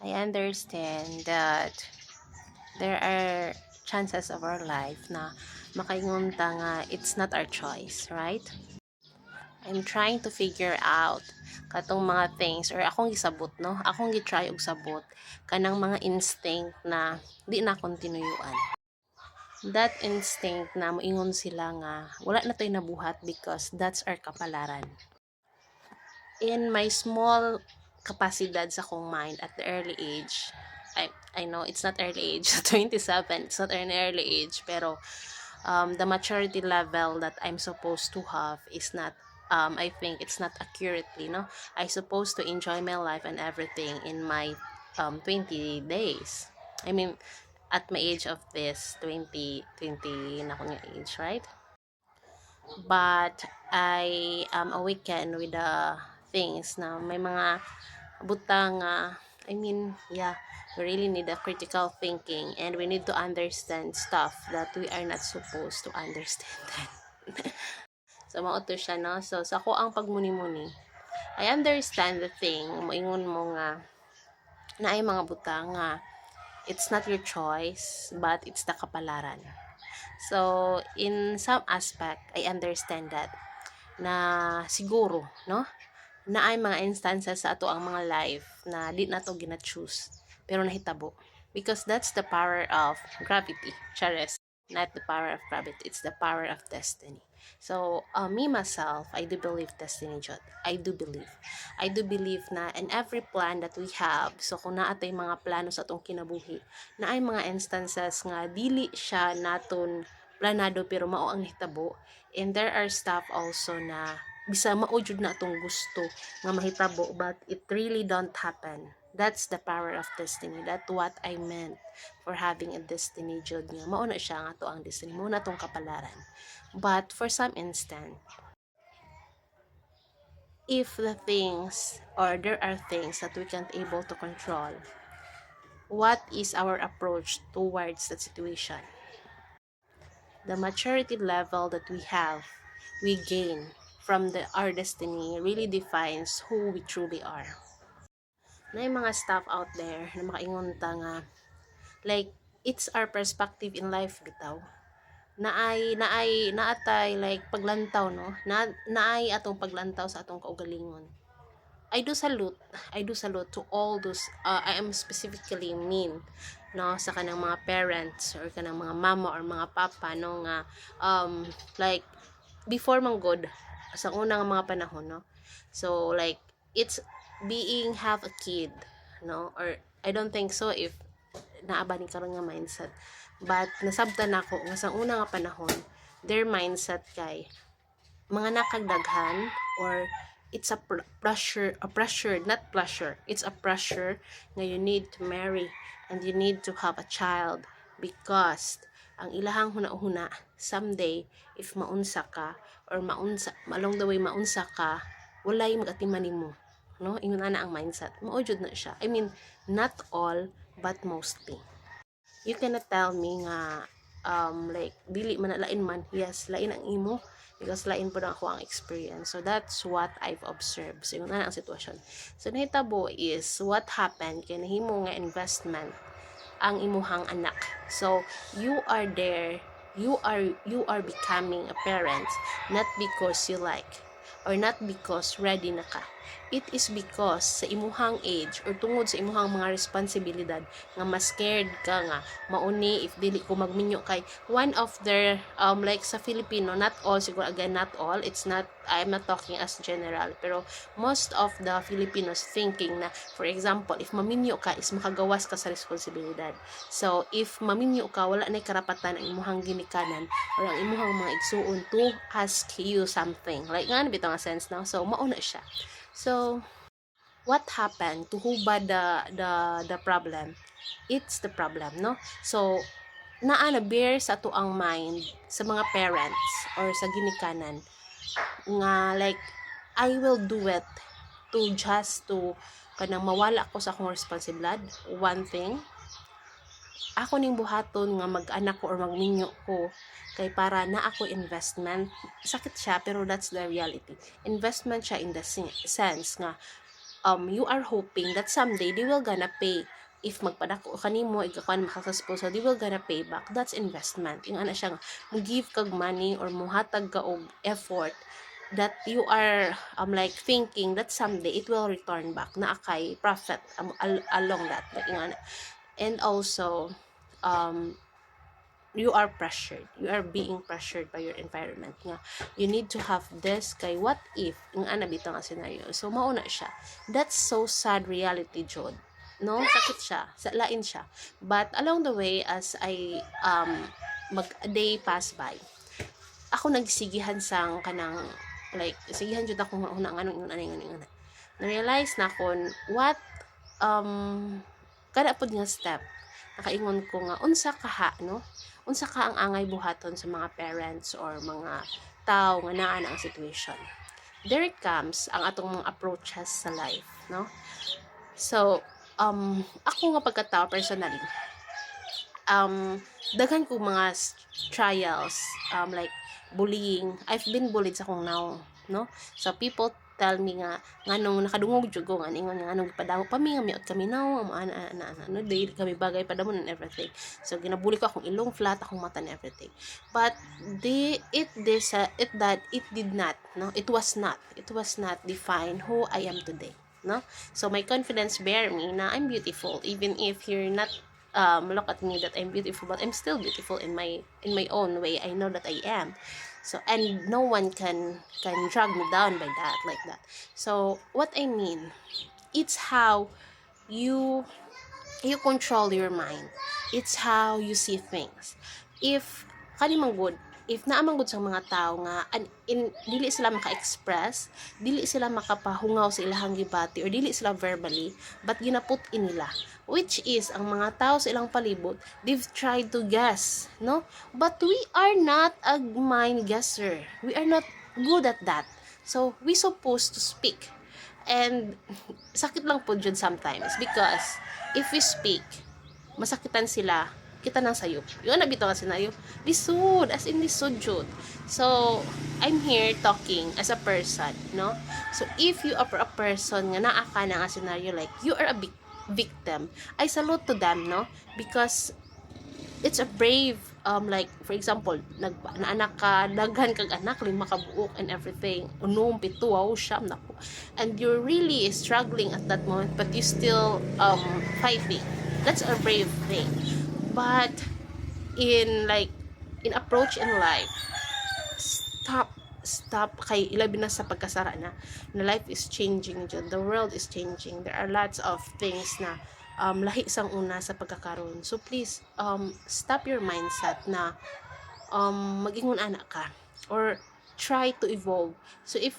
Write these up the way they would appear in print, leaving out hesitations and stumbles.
I understand that there are chances of our life na makaingon ta nga it's not our choice, right? I'm trying to figure out katong mga things or akong gisabot, no? Akong gitry og sabot kanang mga instinct na di na kontinuyuan. That instinct na moingon sila nga wala na toy nabuhat because that's our kapalaran. In my small kapasidad sa kong mind at the early age, I know it's not early age, 27, it's not an early age, pero the maturity level that I'm supposed to have is not, I think it's not accurately, no? I supposed to enjoy my life and everything in my 20 days. I mean, at my age of this, 20 na ko nga age, right? But I am awakened with the things na may mga butang, I mean, yeah, we really need a critical thinking and we need to understand stuff that we are not supposed to understand. So, mauto siya, no? So, sa ko ang pagmuni-muni, I understand the thing, moingon mo nga, na ay mga butang nga, it's not your choice, but it's the kapalaran. So, in some aspect, I understand that, na siguro, no? Na ay mga instances sa ato ang mga life na di na to gina-choose pero nahitabo because that's the power of gravity, chares, not the power of gravity, it's the power of destiny. So me myself, I do believe destiny, Jud. I do believe na in every plan that we have, so kung naatay mga plano sa atong kinabuhi na ay mga instances nga dili siya naton planado pero mao ang hitabo, and there are stuff also na bisa maujud na atong gusto nga mahitabo but it really don't happen. That's the power of destiny. That's what I meant for having a destiny, jud nga mao na siya nga to ang destiny, mo na tong kapalaran. But for some instant, if the things or there are things that we can't able to control, what is our approach towards that situation? The maturity level that we gain from our destiny really defines who we truly are. Na yung mga stuff out there na makaingon ta nga, like, it's our perspective in life bitaw. Naatay like paglantaw, no? Naay atong paglantaw sa atong kaugalingon. I do salute to all those, I am specifically mean, no, sa kanang mga parents or kanang mga mama or mga papa, no, nga like before man god sa unang mga panahon, no. So like it's being have a kid, no, or I don't think so if naaba ni karon nga mindset, but nasabtan nako nga sa unang nga panahon their mindset kay mga nakagdaghan, or it's a pressure, not pleasure, it's a pressure nga you need to marry and you need to have a child because ang ilahang huna-huna someday if maunsa ka or maunsa along the way maunsa ka walay magatiman nimo, no, ingon ana ang mindset mao jud na siya. I mean, not all but mostly. You cannot tell me nga like dili man na lain man, yes lain ang imo because lain po na ako ang experience. So that's what I've observed. So yun na ang sitwasyon. So nahitabo is what happened kay nahimo nga investment ang imuhang anak. So you are there, you are becoming a parent not because you like or not because ready na ka. It is because sa imuhang age or tungod sa imuhang mga responsibilidad nga mas scared ka nga mauni if dili ko magminyo kay one of their like sa Filipino, not all siguro, again not all, it's not, I'm not talking as general, pero most of the Filipinos thinking na for example if maminyo ka is makagawas ka sa responsibilidad. So if maminyo ka wala na karapatan ang imuhang ginikanan or ang imuhang mga igsuon to ask you something like nga bitaw nga sense now. So mao na siya. So what happened to hubad the problem? It's the problem, no? So naa na bear sa ato ang mind sa mga parents or sa ginikanan nga like I will do it to just to kanang mawala ko sa akong responsibilidad. One thing, ako ning buhaton nga mag-anak ko or magminyo ko kay para na ako investment. Sakit siya pero that's the reality. Investment siya in the sense nga you are hoping that someday they will gonna pay. If magpadako kanimo ikakuan makasuspose, so they will gonna pay back. That's investment. Yung ana siya mo give kag money or muhatag ka og effort that you are like thinking that someday it will return back na akay profit along that, like yung ana. And also you are pressured, you are being pressured by your environment nga you need to have this kay what if yung ana bitaw nga scenario. So mauna siya, that's so sad reality, Jod, no? Sakit siya, lain siya, but along the way as I a day pass by, ako nagsigihan sang kanang like sigihan jud ako nga una nganong ingon na realize na kon what kada pud nga step nakaingon ko nga unsa ka no, unsa ka ang angay buhaton sa mga parents or mga tao nga naa na ang situation. There it comes ang atong mga approaches sa life, no? So ako nga pagkatao personally, daghan ko mga trials, like bullying. I've been bullied sa kong now, no? So people tell me nga nganong nakadungog jud ko nga ingon nga nganong gipadamo pa mi nga miot kami now ano dili kami bagay padamon and everything. So ginabuli ko akong ilong flat, akong mata and everything. But it did not, no? It was not define who I am today, no? So my confidence bear me na I'm beautiful even if you're not look at me that I'm beautiful, but I'm still beautiful in my own way. I know that I am. So and no one can drag me down by that, like that. So what I mean, it's how you control your mind. It's how you see things. If kanimang good, if naamang good sa mga tao nga dili sila maka-express, dili sila makapahungaw sa ilahang gibati or dili sila verbally, but ginaput in nila, which is ang mga tao sa ilang palibot, they've tried to guess, no? But we are not a mind guesser. We are not good at that. So we supposed to speak. And sakit lang po dyan sometimes because if we speak, masakitan sila, kita nang sayop. Yung nabito kasi na yung lisod, as in lisod jud. So I'm here talking as a person, no? So if you are a person nga naa ka na nga scenario like you are a victim, I salute to them, no? Because it's a brave, like for example naanak ka, daghan kag anak, 5 ka buok and everything, unom, 7, 8, nako, and you're really struggling at that moment but you still fighting. That's a brave thing. But in approach in life, stop kay ilabi na sa pagkasara na life is changing, the world is changing, there are lots of things na lahi sang una sa pagkakaroon. So please stop your mindset na mag-ingon anak ka or try to evolve. So if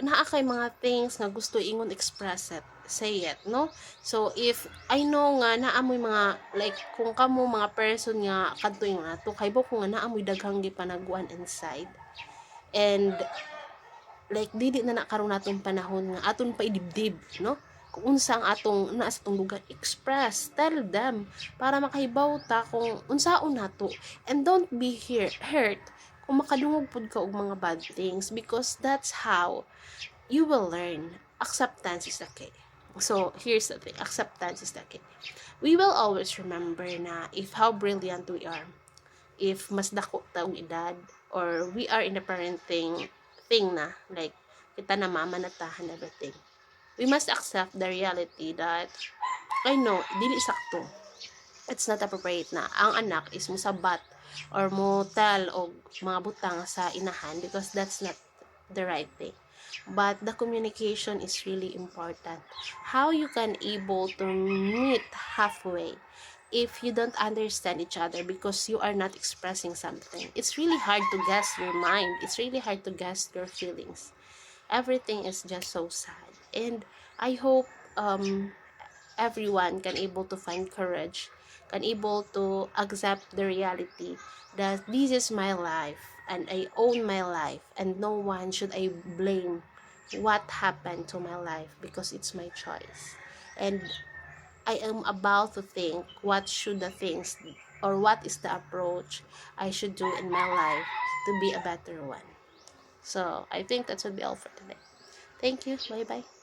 naa kay mga things nga gusto ingon, express it, say it, no? So if I know nga naamoy mga like kung kamo mga person nga kadto yung ato kay bo ko nga naamoy daghang gipanaguan inside, and like dili na karon natong panahon nga aton pa idibdib, no? Kung unsa ang atong naa sa atong lugar, express, tell them para makahibaw ta kung unsaon nato, and don't be hurt kung makadungog pud ka og mga bad things, because that's how you will learn. Acceptance is the key. So here's the thing, acceptance is the key. We will always remember na if how brilliant we are, if mas dako ta og edad, or we are in the parenting thing na like kita na mama na tahan everything, we must accept the reality that I know dili sakto, it's not appropriate na ang anak is musabat or mo tell og mga butang sa inahan, because that's not the right thing. But the communication is really important. How you can able to meet halfway if you don't understand each other because you are not expressing something. It's really hard to guess your mind. It's really hard to guess your feelings. Everything is just so sad. And I hope everyone can able to find courage, can able to accept the reality that this is my life and I own my life, and no one should I blame what happened to my life because it's my choice. And I am about to think what should the things or what is the approach I should do in my life to be a better one. So I think that would be all for today. Thank you. Bye bye.